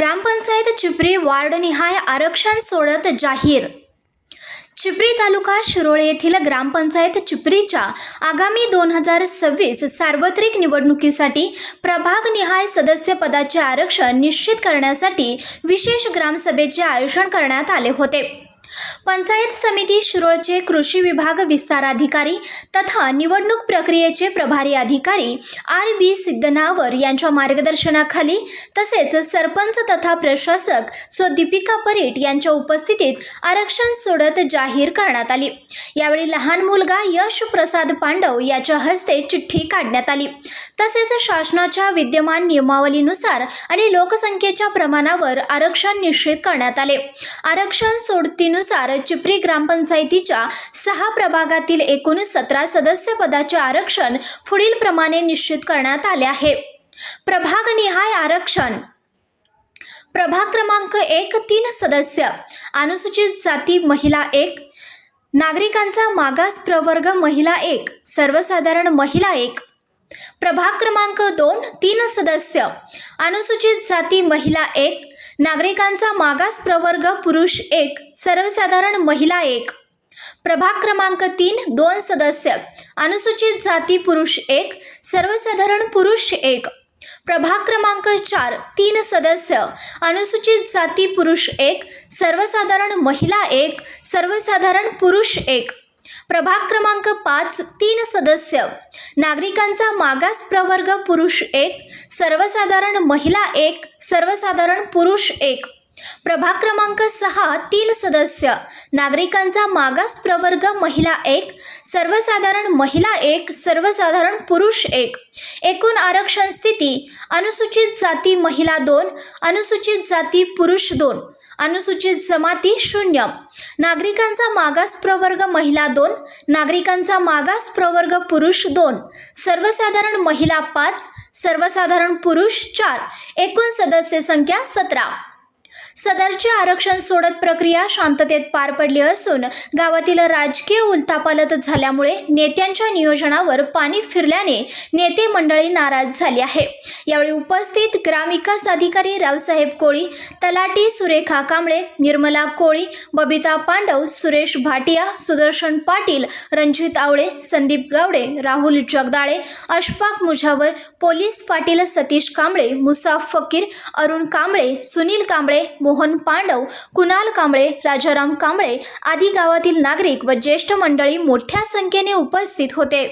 ग्रामपंचायत चिपरी वार्डनिहाय आरक्षण सोडत जाहीर। चिपरी तालुका शिरोळे येथील ग्रामपंचायत चिपरीच्या आगामी 2026 सार्वत्रिक निवडणुकीसाठी प्रभागनिहाय सदस्य पदाचे आरक्षण निश्चित करण्यासाठी विशेष ग्रामसभेचे आयोजन करण्यात आले होते। पंचायत समिती शिरोळचे कृषी विभाग विस्तार अधिकारी तथा निवडणूक प्रक्रियेचे प्रभारी अधिकारी RB सिद्धनावर यांच्या मार्गदर्शनाखाली तसेच सरपंच तथा प्रशासक दीपिका परीट यांच्या उपस्थितीत आरक्षण सोडत जाहीर करण्यात आली। यावेळी लहान मुलगा यश प्रसाद पांडव याच्या हस्ते चिठ्ठी काढण्यात आली। तसेच शासनाच्या विद्यमान नियमावलीनुसार आणि लोकसंख्येच्या प्रमाणावर आरक्षण निश्चित करण्यात आले। आरक्षण सोडतीनुसार चिपरी ग्रामपंचायतीच्या 6 प्रभागातील एकूण 17 सदस्य पदाचे आरक्षण पुढील प्रमाणे निश्चित करण्यात आले आहे। प्रभागनिहाय आरक्षण प्रभाग क्रमांक 1 3 सदस्य अनुसूचित जाती महिला 1, नागरिकांचा मागास प्रवर्ग महिला 1, सर्वसाधारण महिला 1। प्रभाग क्रमांक 2 3 सदस्य अनुसूचित जाती महिला 1, नागरिकांचा मागास प्रवर्ग पुरुष 1, सर्वसाधारण महिला 1। प्रभाग क्रमांक 3 2 सदस्य अनुसूचित जाती पुरुष 1, सर्वसाधारण पुरुष 1। प्रभाग क्रमांक 4 3 सदस्य अनुसूचित जाती पुरुष 1, सर्वसाधारण महिला 1, सर्वसाधारण पुरुष 1। प्रभाग क्रमांक 5 3 सदस्य नागरिकांचा मागास प्रवर्ग पुरुष 1, सर्वसाधारण महिला 1, सर्वसाधारण पुरुष 1। प्रभाग क्रमांक 6 3 सदस्य नागरिकांचा मागास प्रवर्ग महिला 1, सर्वसाधारण महिला 1, सर्वसाधारण पुरुष 1। एकूण आरक्षण स्थिती अनुसूचित जाती महिला 2, अनुसूचित जाती पुरुष 2, अनुसूचित जमाती 0, नागरिकांचा मागास प्रवर्ग महिला 2, नागरिकांचा मागास प्रवर्ग पुरुष 2, सर्वसाधारण महिला 5, सर्वसाधारण पुरुष 4, एकूण सदस्य संख्या 17। सदरचे आरक्षण सोडत प्रक्रिया शांततेत पार पडली असून गावातील राजकीय उलथापालथ झाल्यामुळे नेत्यांच्या नियोजनावर पाणी फिरल्याने नेते मंडळी नाराज झाली आहे। यावेळी उपस्थित ग्रामविकास अधिकारी रावसाहेब कोळी, तलाठी सुरेखा कांबळे, निर्मला कोळी, बबिता पांडव, सुरेश भाटिया, सुदर्शन पाटील, रणजित आवळे, संदीप गावडे, राहुल जगदाळे, अशफाक मुजावर, पोलीस पाटील सतीश कांबळे, मुसा फकीर, अरुण कांबळे, सुनील कांबळे, मोहन पांडव, कुणाल कांबळे, राजाराम कांबळे आदी गावातील नागरिक व ज्येष्ठ मंडळी मोठ्या संख्येने उपस्थित होते।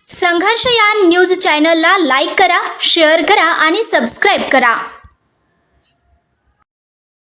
संघर्षयान न्यूज चॅनलला लाईक करा, शेअर करा आणि सबस्क्राईब करा।